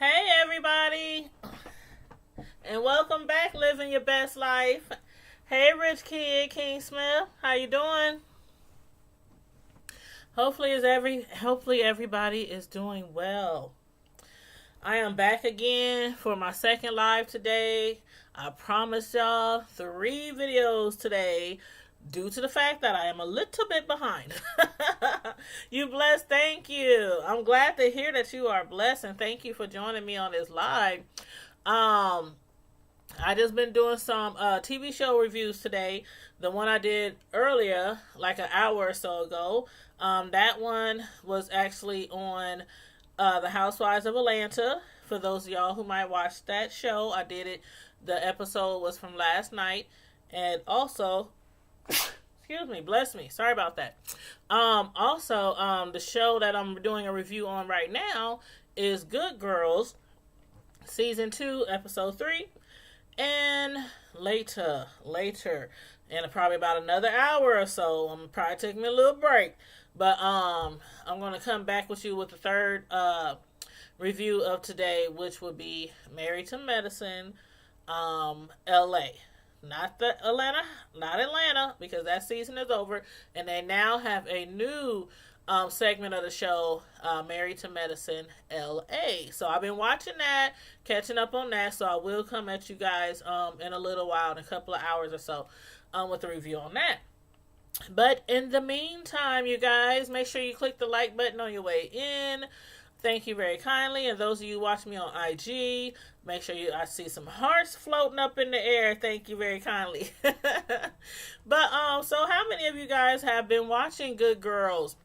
Hey everybody, and welcome back, living your best life. Hey Rich Kid, King Smith, how you doing? Hopefully everybody is doing well. I am back again for my second live today. I promised y'all 3 videos today due to the fact that I am a little bit behind. You blessed, thank you. I'm glad to hear that you are blessed, and thank you for joining me on this live. Um, I just been doing some TV show reviews today. The one I did earlier, like an hour or so ago, that one was actually on The Housewives of Atlanta. For those of y'all who might watch that show, I did it. The episode was from last night, and also, excuse me, bless me. Sorry about that. The show that I'm doing a review on right now is Good Girls, season 2, episode 3. And later, in probably about another hour or so, I'm probably taking me a little break. But I'm gonna come back with you with the third review of today, which would be Married to Medicine, LA. Not Atlanta, because that season is over, and they now have a new segment of the show, Married to Medicine LA. So I've been watching that, catching up on that. So I will come at you guys in a little while, in a couple of hours or so, with a review on that. But in the meantime, you guys, make sure you click the like button on your way in. Thank you very kindly. And those of you watching me on IG, make sure I see some hearts floating up in the air. Thank you very kindly. But so how many of you guys have been watching Good Girls?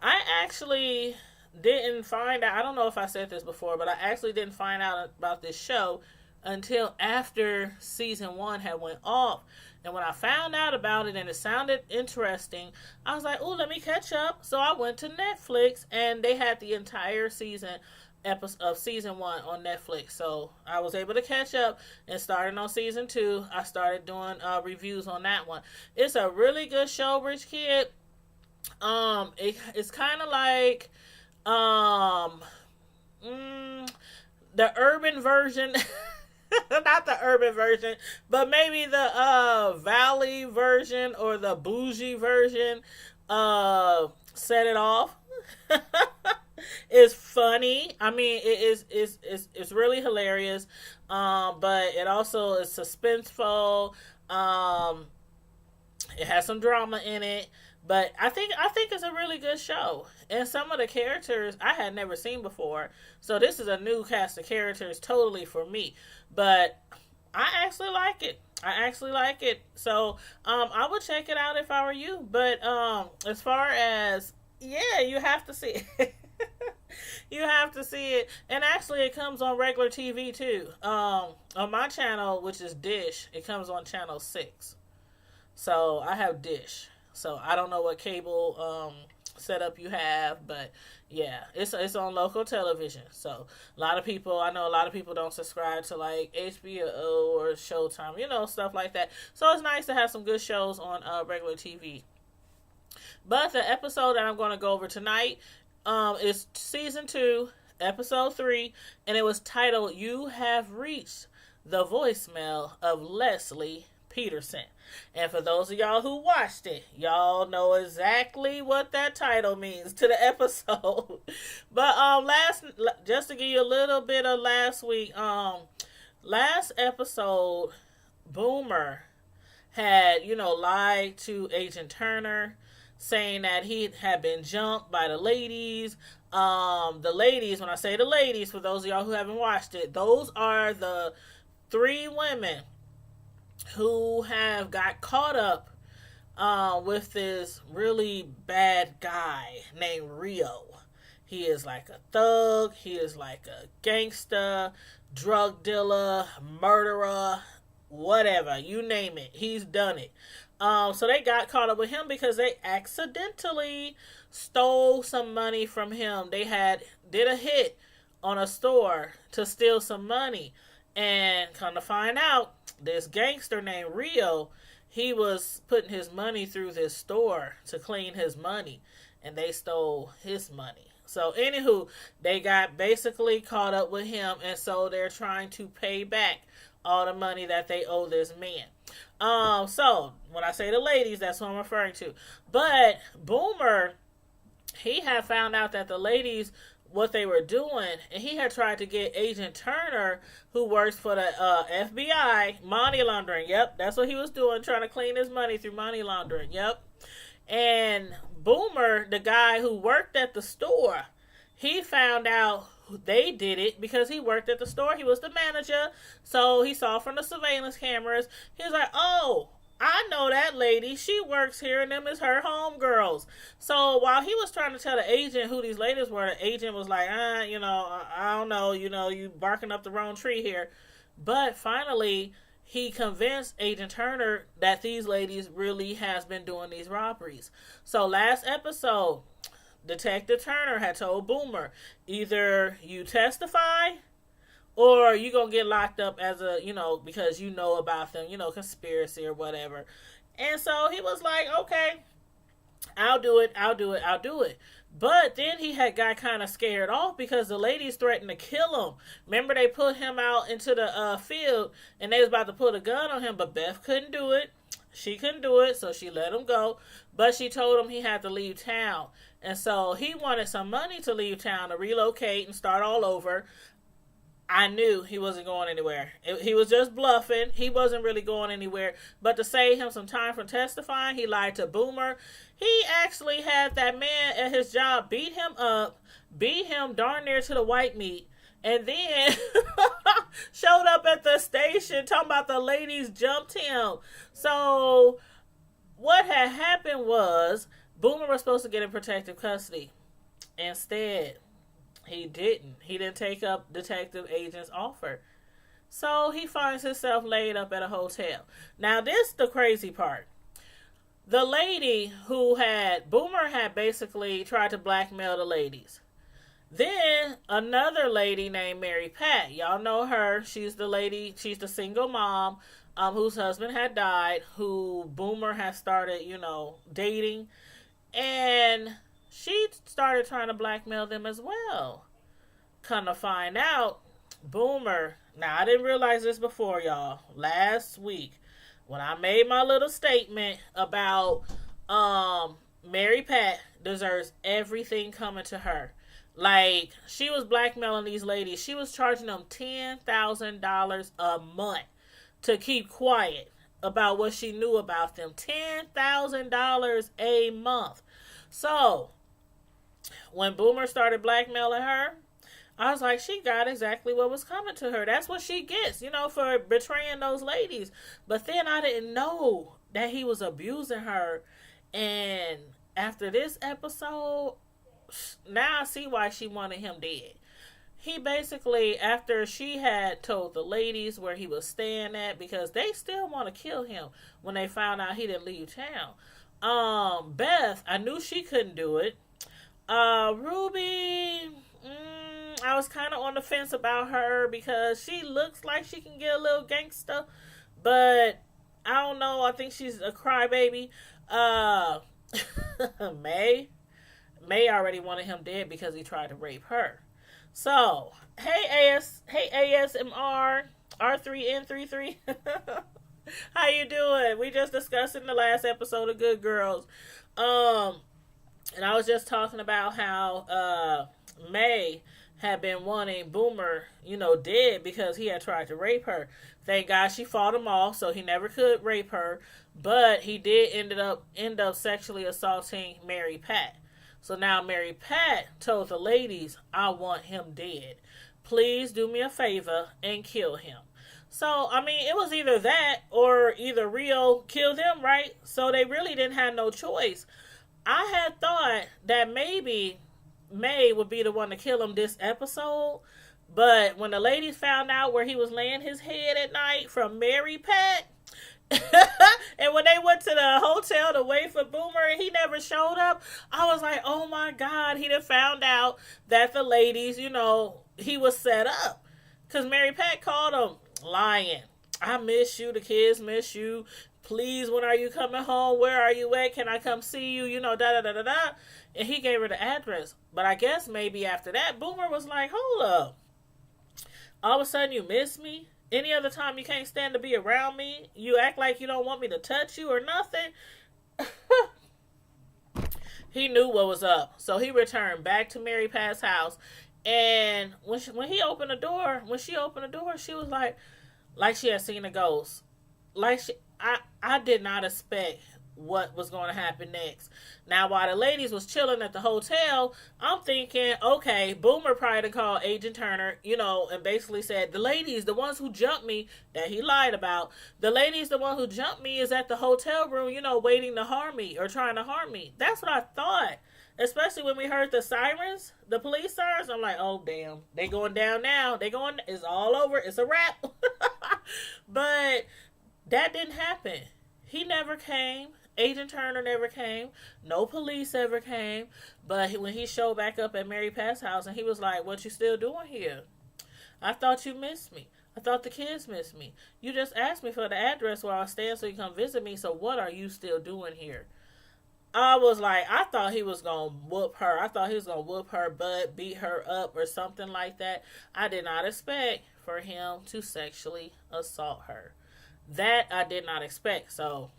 I actually didn't find out, I don't know if I said this before, but I actually didn't find out about this show until after season 1 had went off. And when I found out about it and it sounded interesting, I was like, oh, let me catch up. So I went to Netflix, and they had the entire season of season 1 on Netflix. So I was able to catch up, and starting on season 2, I started doing reviews on that one. It's a really good show, Rich Kid. It's kind of like the urban version. Not the urban version, but maybe the valley version or the bougie version. Set It Off. It's funny. I mean, it's really hilarious. But it also is suspenseful. It has some drama in it. But I think it's a really good show. And some of the characters I had never seen before. So this is a new cast of characters totally for me. But I actually like it. So I would check it out if I were you. But as far as, yeah, you have to see it. You have to see it. And actually it comes on regular TV too. On my channel, which is Dish, it comes on channel 6. So I have Dish. So I don't know what cable setup you have, but yeah, it's on local television. So I know a lot of people don't subscribe to like HBO or Showtime, stuff like that. So it's nice to have some good shows on regular TV. But the episode that I'm going to go over tonight is season 2, episode 3, and it was titled "You Have Reached the Voicemail of Leslie Peterson." And for those of y'all who watched it, y'all know exactly what that title means to the episode. But just to give you a little bit of last week, last episode, Boomer had, lied to Agent Turner, saying that he had been jumped by the ladies. The ladies, when I say the ladies, for those of y'all who haven't watched it, those are the 3 women who have got caught up with this really bad guy named Rio. He is like a thug. He is like a gangster, drug dealer, murderer, whatever. You name it. He's done it. So they got caught up with him because they accidentally stole some money from him. They did a hit on a store to steal some money. And come to find out, this gangster named Rio, he was putting his money through this store to clean his money. And they stole his money. So, anywho, they got basically caught up with him, and so they're trying to pay back all the money that they owe this man. So when I say the ladies, that's what I'm referring to. But Boomer, he had found out that the ladies, what they were doing, and he had tried to get Agent Turner, who works for the FBI, money laundering. Yep, that's what he was doing, trying to clean his money through money laundering. Yep. And Boomer, the guy who worked at the store, he found out they did it because he worked at the store. He was the manager. So he saw from the surveillance cameras. He was like, oh, I know that lady. She works here, and them is her homegirls. So while he was trying to tell the agent who these ladies were, the agent was like, I don't know, you barking up the wrong tree here. But finally, he convinced Agent Turner that these ladies really has been doing these robberies. So last episode, Detective Turner had told Boomer, either you testify or you gonna get locked up as a, because you know about them, conspiracy or whatever. And so he was like, okay, I'll do it. But then he had got kind of scared off because the ladies threatened to kill him. Remember, they put him out into the field and they was about to put a gun on him, but Beth couldn't do it. She couldn't do it, so she let him go. But she told him he had to leave town. And so he wanted some money to leave town, to relocate and start all over. I knew he wasn't going anywhere. He was just bluffing. He wasn't really going anywhere. But to save him some time from testifying, he lied to Boomer. He actually had that man at his job beat him up, beat him darn near to the white meat, and then showed up at the station talking about the ladies jumped him. So what had happened was Boomer was supposed to get in protective custody. Instead, he didn't. He didn't take up detective agent's offer. So he finds himself laid up at a hotel. Now, this is the crazy part. The lady Boomer had basically tried to blackmail the ladies. Then another lady named Mary Pat. Y'all know her. She's the single mom whose husband had died, who Boomer has started, dating. And she started trying to blackmail them as well. Come to find out, Boomer, now I didn't realize this before, y'all. Last week, when I made my little statement about Mary Pat deserves everything coming to her. Like, she was blackmailing these ladies. She was charging them $10,000 a month to keep quiet about what she knew about them. $10,000 a month. So, when Boomer started blackmailing her, I was like, she got exactly what was coming to her. That's what she gets, for betraying those ladies. But then I didn't know that he was abusing her. And after this episode, now I see why she wanted him dead. He basically, after she had told the ladies where he was staying at, because they still want to kill him when they found out he didn't leave town. Beth, I knew she couldn't do it. Ruby, I was kind of on the fence about her because she looks like she can get a little gangster, but I don't know. I think she's a crybaby. May already wanted him dead because he tried to rape her. So, hey ASMR R3N33. How you doing? We just discussed in the last episode of Good Girls. And I was just talking about how May had been wanting Boomer, dead because he had tried to rape her. Thank God she fought him off, so he never could rape her. But he did end up sexually assaulting Mary Pat. So now Mary Pat told the ladies, I want him dead. Please do me a favor and kill him. So, I mean, it was either that or either Rio killed them, right? So they really didn't have no choice. I had thought that maybe May would be the one to kill him this episode. But when the ladies found out where he was laying his head at night from Mary Pat, and when they went to the hotel to wait for Boomer and he never showed up, I was like, oh my God, he done found out that the ladies, he was set up. Because Mary Pat called him lying. I miss you. The kids miss you. Please, when are you coming home? Where are you at? Can I come see you? You know, da da da da da. And he gave her the address. But I guess maybe after that, Boomer was like, hold up. All of a sudden, you miss me? Any other time you can't stand to be around me? You act like you don't want me to touch you or nothing? He knew what was up. So he returned back to Mary Pat's house. And when he opened the door, when she opened the door, she was like she had seen a ghost. I did not expect what was going to happen next. Now, while the ladies was chilling at the hotel, I'm thinking, okay, Boomer probably called Agent Turner, and basically said, the ladies, the ones who jumped me, that he lied about, the ladies, the one who jumped me is at the hotel room, waiting to harm me or trying to harm me. That's what I thought. Especially when we heard the sirens, the police sirens. I'm like, oh, damn. They going down now. It's all over. It's a wrap. But that didn't happen. He never came. Agent Turner never came. No police ever came. But when he showed back up at Mary Pat's house, and he was like, what you still doing here? I thought you missed me. I thought the kids missed me. You just asked me for the address where I was staying so you come visit me. So what are you still doing here? I was like, I thought he was going to whoop her. I thought he was going to whoop her butt, beat her up or something like that. I did not expect for him to sexually assault her. That I did not expect. So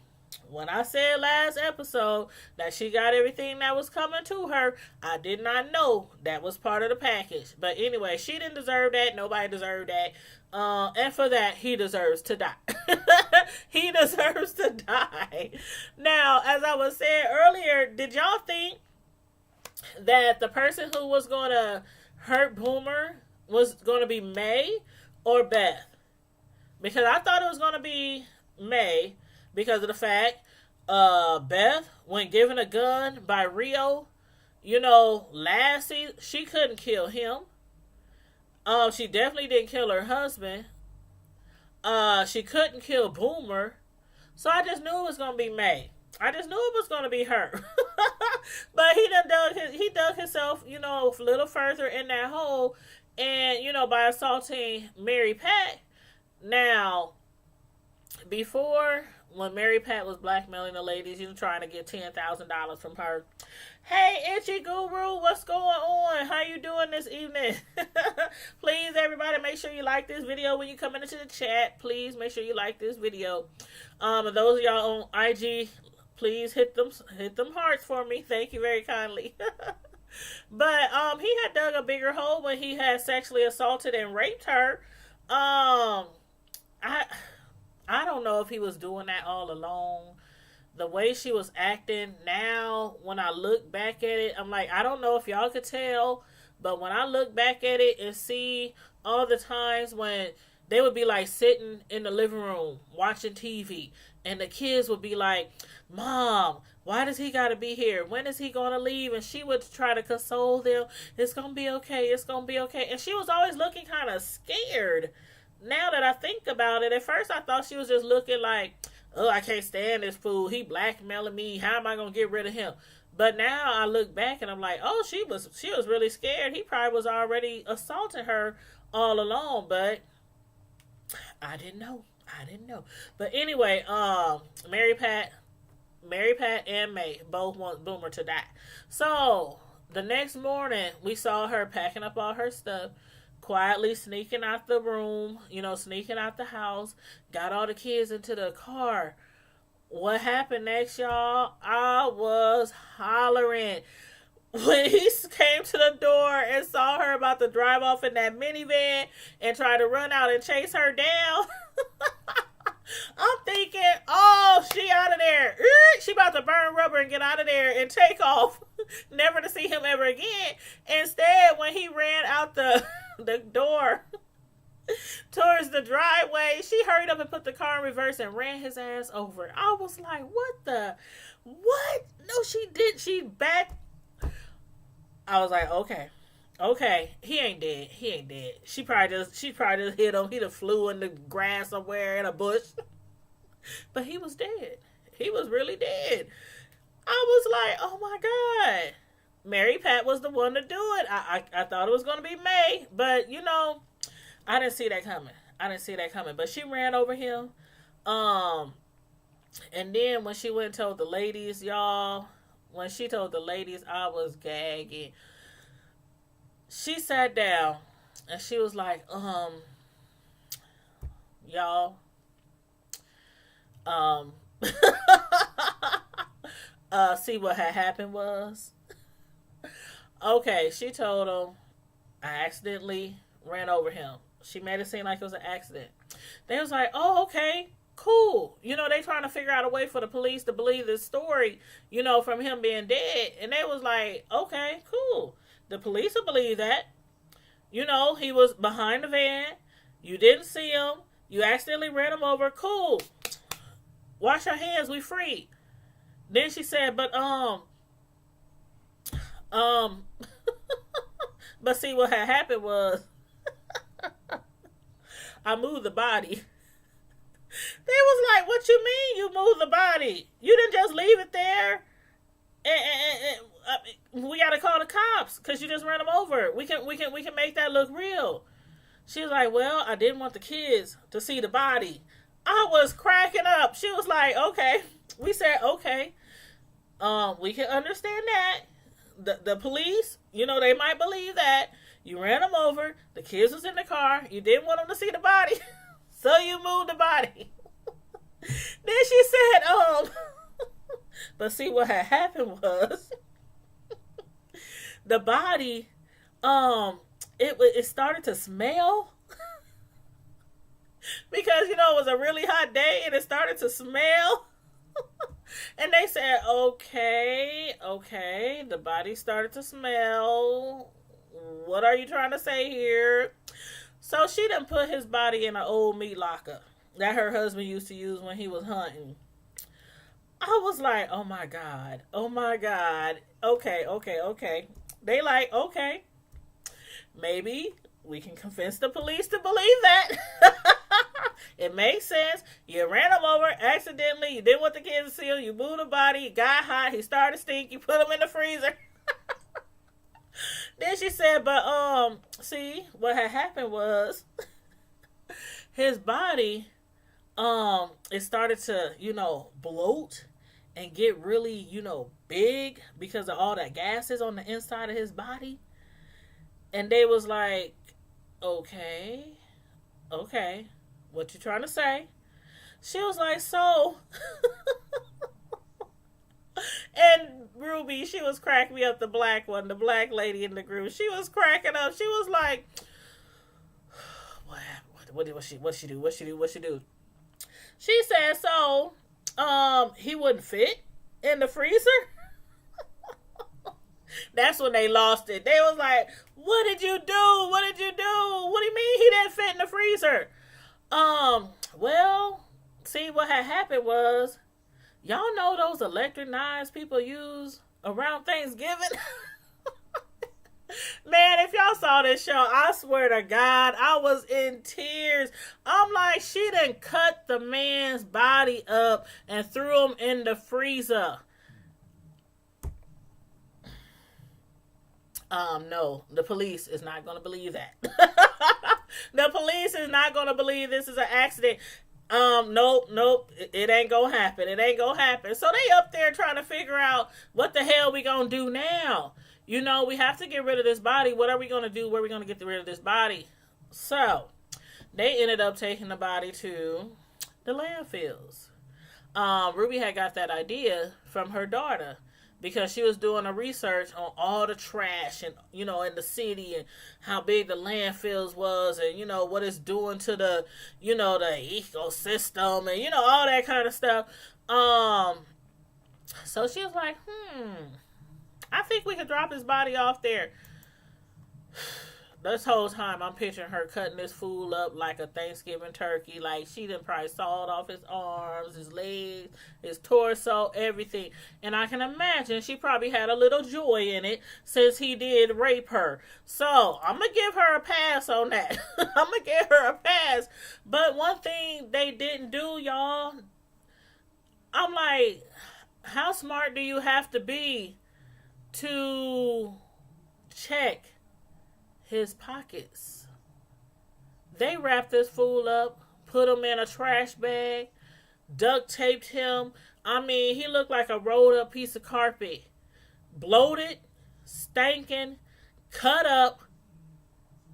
when I said last episode that she got everything that was coming to her, I did not know that was part of the package. But anyway, she didn't deserve that. Nobody deserved that. And for that, he deserves to die. He deserves to die. Now, as I was saying earlier, did y'all think that the person who was going to hurt Boomer was going to be May or Beth? Because I thought it was going to be May because of the fact Beth, when given a gun by Rio, last season, she couldn't kill him. She definitely didn't kill her husband. She couldn't kill Boomer. So I just knew it was going to be May. I just knew it was going to be her. But he dug himself, a little further in that hole. And, by assaulting Mary Pat. Now, before, when Mary Pat was blackmailing the ladies, trying to get $10,000 from her. Hey, Itchy Guru, what's going on? How you doing this evening? Please, everybody, make sure you like this video when you come into the chat. Please make sure you like this video. And those of y'all on IG, please hit them hearts for me. Thank you very kindly. But he had dug a bigger hole when he had sexually assaulted and raped her. I don't know if he was doing that all along. The way she was acting now, when I look back at it, I'm like, I don't know if y'all could tell, but when I look back at it and see all the times when they would be like sitting in the living room watching TV, and the kids would be like, Mom, why does he got to be here? When is he going to leave? And she would try to console them. It's going to be okay. It's going to be okay. And she was always looking kind of scared. Now that I think about it, at first I thought she was just looking like, oh, I can't stand this fool. He blackmailing me. How am I going to get rid of him? But now I look back and I'm like, oh, she was really scared. He probably was already assaulting her all along, but I didn't know. But anyway, Mary Pat and May both want Boomer to die. So the next morning, we saw her packing up all her stuff, quietly sneaking out the room, sneaking out the house, got all the kids into the car. What happened next, y'all? I was hollering. When he came to the door and saw her about to drive off in that minivan and try to run out and chase her down, I'm thinking, oh, she out of there. She about to burn rubber and get out of there and take off, never to see him ever again. Instead, when he ran out the door towards the driveway, she hurried up and put the car in reverse and ran his ass over. I was like, what? No, she did. She backed. I was like, okay, he ain't dead. She probably just hit him. He'd have flew in the grass somewhere in a bush. But he was dead. He was really dead. I was like, oh my God. Mary Pat was the one to do it. I thought it was going to be May, but I didn't see that coming. I didn't see that coming. But she ran over him. Um, and then when she went and told the ladies, y'all, when she told the ladies, I was gagging. She sat down and she was like, y'all, um, see what had happened was, okay, she told him, I accidentally ran over him. She made it seem like it was an accident. They was like, oh, okay, cool. You know, they trying to figure out a way for the police to believe this story, you know, from him being dead. And they was like, okay, cool. The police will believe that. You know, he was behind the van. You didn't see him. You accidentally ran him over. Cool. Wash your hands. We free. Then she said, but see what had happened was I moved the body. They was like, what you mean you moved the body? You didn't just leave it there? We gotta call the cops because you just ran them over. We can make that look real. She was like, well, I didn't want the kids to see the body. I was cracking up. She was like, okay. We said, okay. We can understand that. The police, you know, they might believe that. You ran them over. The kids was in the car. You didn't want them to see the body. So you moved the body. Then she said, but see what had happened was the body, it started to smell because, you know, it was a really hot day and it started to smell. And they said, okay, the body started to smell. What are you trying to say here? So she done put his body in an old meat locker that her husband used to use when he was hunting. I was like, oh my God. Okay. They like, okay, maybe we can convince the police to believe that. It makes sense. You ran him over accidentally. You didn't want the kids to see him. You moved the body. He got hot. He started to stink. You put him in the freezer. Then she said, but see, what had happened was his body, it started to, you know, bloat and get really, you know, big because of all that gases on the inside of his body. And they was like, okay, what you trying to say? She was like, so. And Ruby, she was cracking me up, the black one, the black lady in the group. She was cracking up. She was like, what she do? She said, so, he wouldn't fit in the freezer? That's when they lost it. They was like, what did you do? What do you mean he didn't fit in the freezer? Well, see, what had happened was, y'all know those electric knives people use around Thanksgiving? Man, if y'all saw this show, I swear to God, I was in tears. I'm like, she done cut the man's body up and threw him in the freezer. No, the police is not going to believe that. The police is not going to believe this is an accident. Nope. It ain't gonna happen. So they up there trying to figure out what the hell we gonna do now. You know, we have to get rid of this body. What are we gonna do? Where are we gonna get rid of this body? So they ended up taking the body to the landfills. Ruby had got that idea from her daughter because she was doing a research on all the trash and, you know, in the city and how big the landfills was and, you know, what it's doing to the, you know, the ecosystem and, you know, all that kind of stuff. So she was like, I think we could drop his body off there. This whole time I'm picturing her cutting this fool up like a Thanksgiving turkey. Like she done probably sawed off his arms, his legs, his torso, everything. And I can imagine she probably had a little joy in it since he did rape her. So I'm going to give her a pass on that. I'm going to give her a pass. But one thing they didn't do, y'all, I'm like, how smart do you have to be to check his pockets? They wrapped this fool up, put him in a trash bag, duct taped him. I mean, he looked like a rolled up piece of carpet. Bloated, stinking, cut up,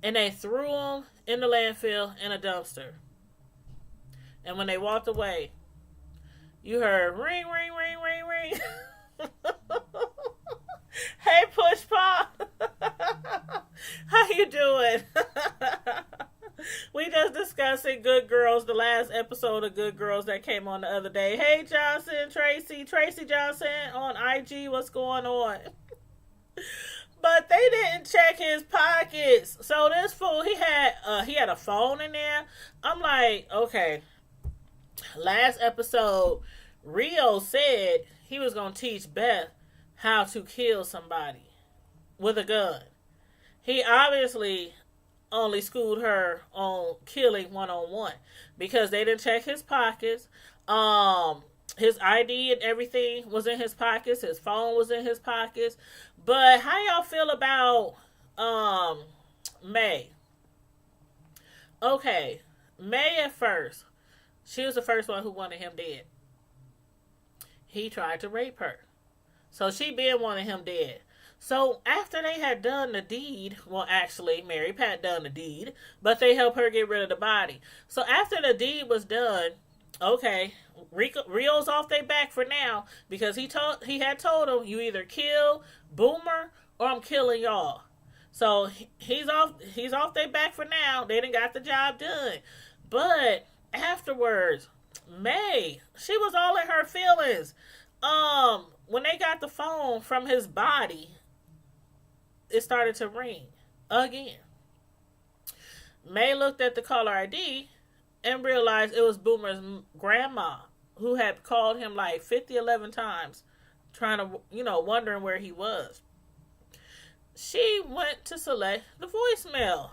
and they threw him in the landfill in a dumpster. And when they walked away, you heard ring, ring, ring, ring, ring. Hey, Pushpa. How you doing? We just discussing Good Girls, the last episode of Good Girls that came on the other day. Hey, Johnson, Tracy Johnson on IG, what's going on? But they didn't check his pockets. So this fool, he had a phone in there. I'm like, okay. Last episode, Rio said he was going to teach Beth how to kill somebody with a gun. He obviously only schooled her on killing one-on-one because they didn't check his pockets. His ID and everything was in his pockets. His phone was in his pockets. But how y'all feel about May? Okay, May at first, she was the first one who wanted him dead. He tried to rape her. So she been wanting him dead. So after they had done the deed, well, actually, Mary Pat done the deed, but they helped her get rid of the body. So after the deed was done, okay, Rio's off their back for now because he had told him, you either kill Boomer or I'm killing y'all. So he's off their back for now. They done got the job done. But afterwards, May, she was all in her feelings. When they got the phone from his body, it started to ring again. May looked at the caller ID and realized it was Boomer's grandma who had called him like 11 times trying to, wondering where he was. She went to select the voicemail.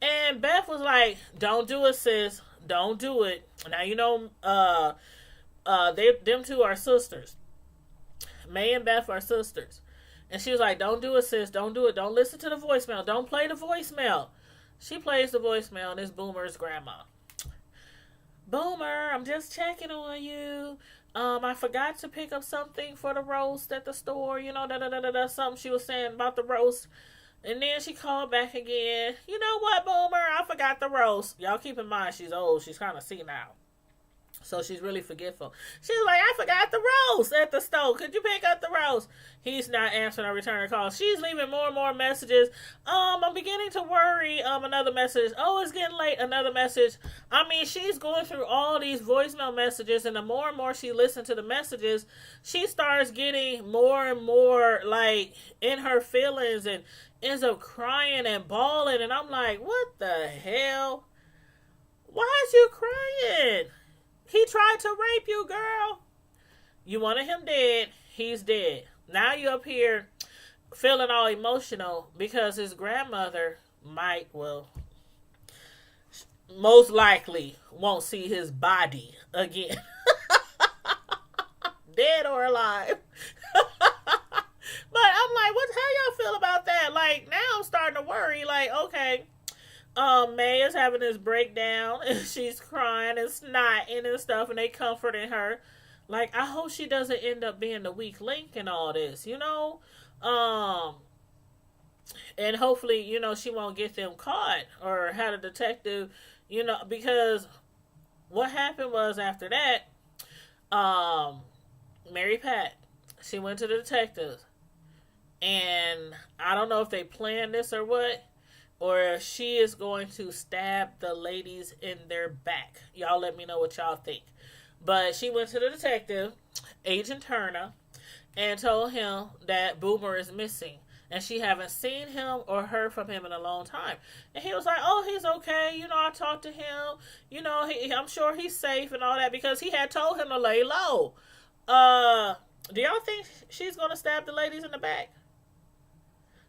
And Beth was like, don't do it, sis. Don't do it. Now, them two are sisters. May and Beth are sisters. And she was like, don't do it, sis. Don't do it. Don't listen to the voicemail. Don't play the voicemail. She plays the voicemail and it's Boomer's grandma. Boomer, I'm just checking on you. I forgot to pick up something for the roast at the store. Something she was saying about the roast. And then she called back again. You know what, Boomer? I forgot the roast. Y'all keep in mind she's old. She's kind of senile. So she's really forgetful. She's like, I forgot the roast at the store. Could you pick up the roast? He's not answering or returning calls. She's leaving more and more messages. I'm beginning to worry. Another message. Oh, it's getting late. Another message. I mean, she's going through all these voicemail messages, and the more and more she listens to the messages, she starts getting more and more like in her feelings and ends up crying and bawling. And I'm like, what the hell? Why is you crying? He tried to rape you, girl. You wanted him dead. He's dead. Now you up here feeling all emotional because his grandmother most likely won't see his body again. Dead or alive. But I'm like, how y'all feel about that? Like, now I'm starting to worry. Like, okay. May is having this breakdown and she's crying and snotting and stuff and they comforting her. Like, I hope she doesn't end up being the weak link in all this, and hopefully, she won't get them caught or have a detective, because what happened was after that, Mary Pat, she went to the detectives and I don't know if they planned this or what, or she is going to stab the ladies in their back. Y'all let me know what y'all think. But she went to the detective, Agent Turner, and told him that Boomer is missing. And she haven't seen him or heard from him in a long time. And he was like, oh, he's okay. I talked to him. I'm sure he's safe and all that because he had told him to lay low. Do y'all think she's going to stab the ladies in the back?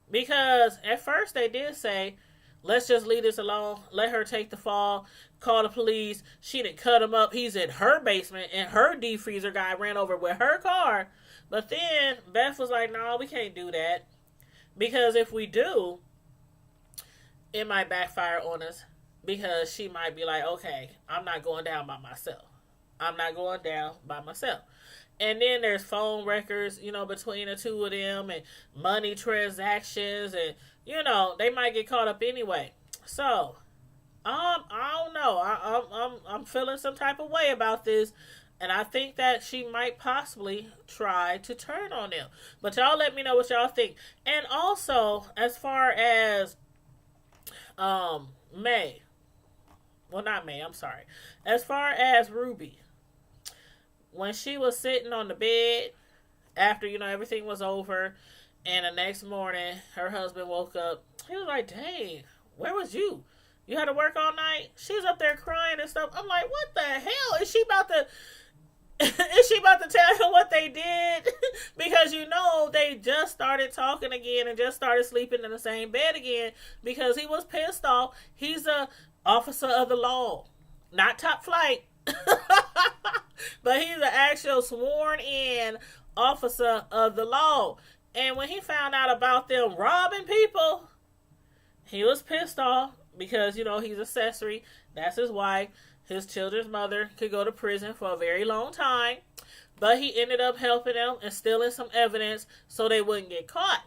Because at first they did say, let's just leave this alone. Let her take the fall. Call the police. She didn't cut him up. He's in her basement and her deep freezer guy ran over with her car. But then Beth was like, no, we can't do that. Because if we do, it might backfire on us. because she might be like, okay, I'm not going down by myself. I'm not going down by myself. And then there's phone records, between the two of them and money transactions, and they might get caught up anyway. So, I don't know. I'm feeling some type of way about this, and I think that she might possibly try to turn on them. But y'all let me know what y'all think. And also, as far as May, well, not May, I'm sorry. As far as Ruby, when she was sitting on the bed after, everything was over, and the next morning her husband woke up, he was like, dang, where was you? You had to work all night? She's up there crying and stuff. I'm like, what the hell? Is she about to tell him what they did? Because they just started talking again and just started sleeping in the same bed again because he was pissed off. He's a officer of the law, not top flight. But he's an actual sworn in officer of the law. And when he found out about them robbing people, he was pissed off because, he's accessory. That's his wife. His children's mother could go to prison for a very long time. But he ended up helping them and stealing some evidence so they wouldn't get caught.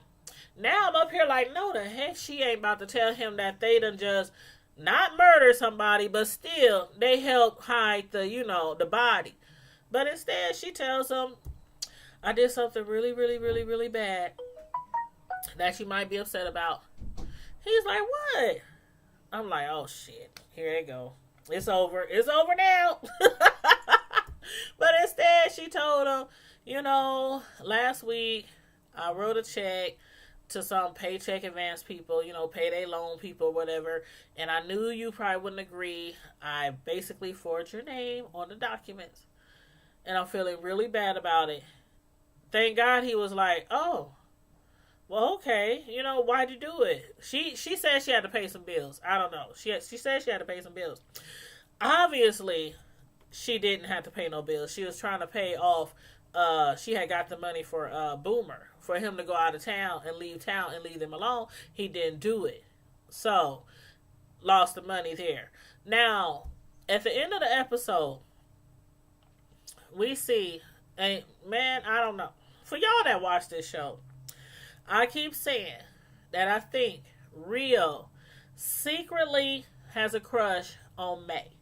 Now I'm up here like, no, the heck she ain't about to tell him that they done just not murder somebody, but still they help hide the body. But instead she tells him, I did something really, really, really, really bad that you might be upset about. He's like, what? I'm like, oh shit, here they go. It's over. It's over now. But instead she told him, last week I wrote a check to some paycheck advance people, payday loan people, whatever. And I knew you probably wouldn't agree. I basically forged your name on the documents. And I'm feeling really bad about it. Thank God he was like, oh, well, okay. Why'd you do it? She said she had to pay some bills. I don't know. She said she had to pay some bills. Obviously, she didn't have to pay no bills. She was trying to pay off. She had got the money for Boomer, for him to go out of town and leave them alone. He didn't do it. So, lost the money there. Now, at the end of the episode, we see, and man, I don't know. For y'all that watch this show, I keep saying that I think Rio secretly has a crush on May.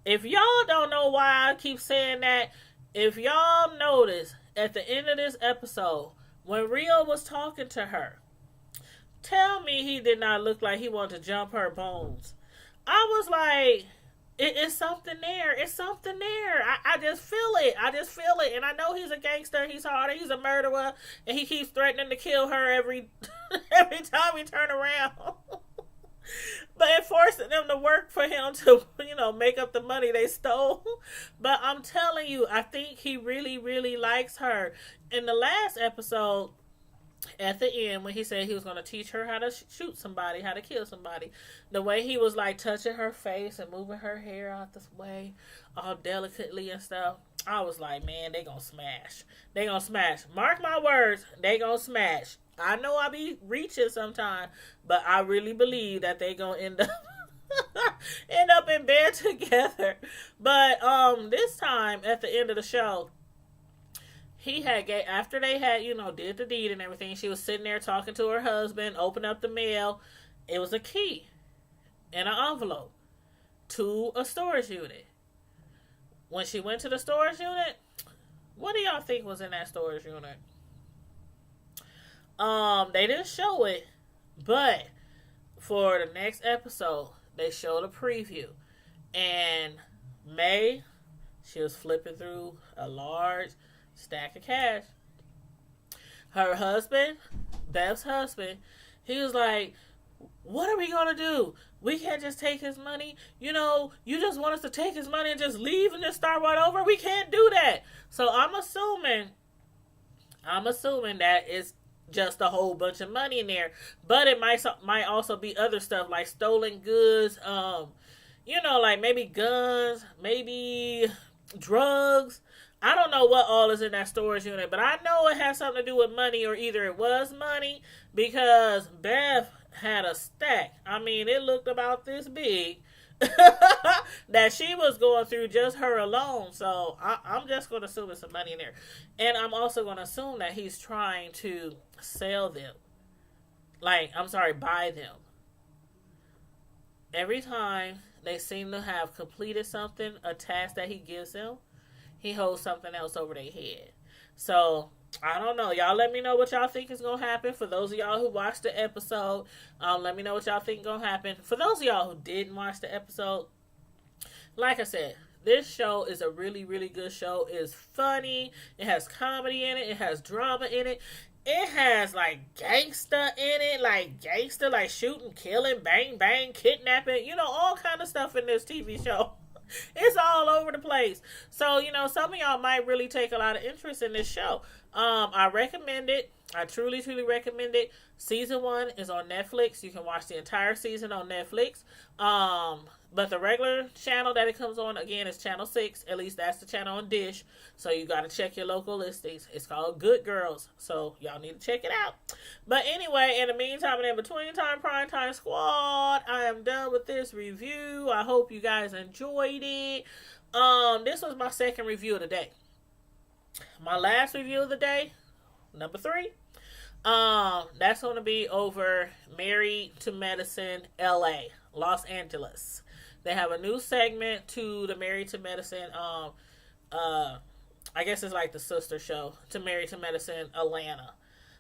If y'all don't know why I keep saying that, if y'all notice at the end of this episode, when Rio was talking to her, tell me he did not look like he wanted to jump her bones. I was like, it's something there. It's something there. I just feel it. And I know he's a gangster. He's hard. He's a murderer. And he keeps threatening to kill her every time we turn around. But it forcing them to work for him to, make up the money they stole. But I'm telling you, I think he really, really likes her. In the last episode, at the end, when he said he was going to teach her how to shoot somebody, how to kill somebody, the way he was like touching her face and moving her hair out this way, all delicately and stuff, I was like, man, they going to smash. They going to smash. Mark my words, they going to smash. I know I be reaching sometimes, but I really believe that they going to end up in bed together. But this time at the end of the show, he had after they had did the deed and everything, she was sitting there talking to her husband, opened up the mail. It was a key and an envelope to a storage unit. When she went to the storage unit, what do y'all think was in that storage unit? They didn't show it, but for the next episode, they showed a preview. And May, she was flipping through a large stack of cash. Her husband, Bev's husband, he was like, what are we going to do? We can't just take his money. You just want us to take his money and just leave and just start right over? We can't do that. So I'm assuming that it's just a whole bunch of money in there. But it might also be other stuff like stolen goods, like maybe guns, maybe drugs. I don't know what all is in that storage unit, but I know it has something to do with money, or either it was money, because Bev had a stack. I mean, it looked about this big that she was going through just her alone. So I'm just going to assume there's some money in there. And I'm also going to assume that he's trying to sell them. Like, I'm sorry, buy them. Every time they seem to have completed something, a task that he gives them, he holds something else over their head. So I don't know. Y'all let me know what y'all think is going to happen. For those of y'all who watched the episode, let me know what y'all think is going to happen. For those of y'all who didn't watch the episode, like I said, this show is a really, really good show. It's funny. It has comedy in it. It has drama in it. It has like gangster in it, like shooting, killing, bang, bang, kidnapping, all kind of stuff in this TV show. It's all over the place. So, some of y'all might really take a lot of interest in this show. I recommend it. I truly, truly recommend it. Season 1 is on Netflix. You can watch the entire season on Netflix. But the regular channel that it comes on, again, is Channel 6. At least that's the channel on Dish. So you got to check your local listings. It's called Good Girls. So y'all need to check it out. But anyway, in the meantime and in between time, Primetime Squad, I am done with this review. I hope you guys enjoyed it. This was my second review of the day. My last review of the day, number 3. That's going to be over Married to Medicine, LA, Los Angeles. They have a new segment to the Married to Medicine, I guess it's like the sister show to Married to Medicine, Atlanta.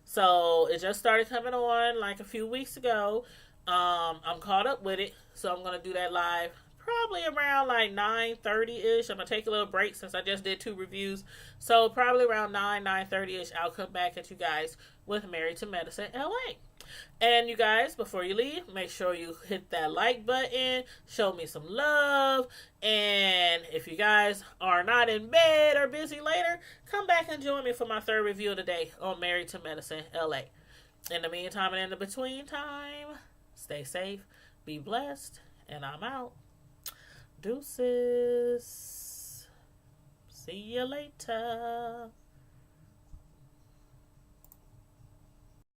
So it just started coming on like a few weeks ago. I'm caught up with it, so I'm going to do that live probably around like 9:30ish. I'm going to take a little break since I just did 2 reviews. So probably around 9:30ish, I'll come back at you guys with Married to Medicine, LA. And you guys, before you leave, make sure you hit that like button, show me some love, and if you guys are not in bed or busy later, come back and join me for my 3rd review of the day on Married to Medicine, LA. In the meantime and in the between time, stay safe, be blessed, and I'm out. Deuces. See you later.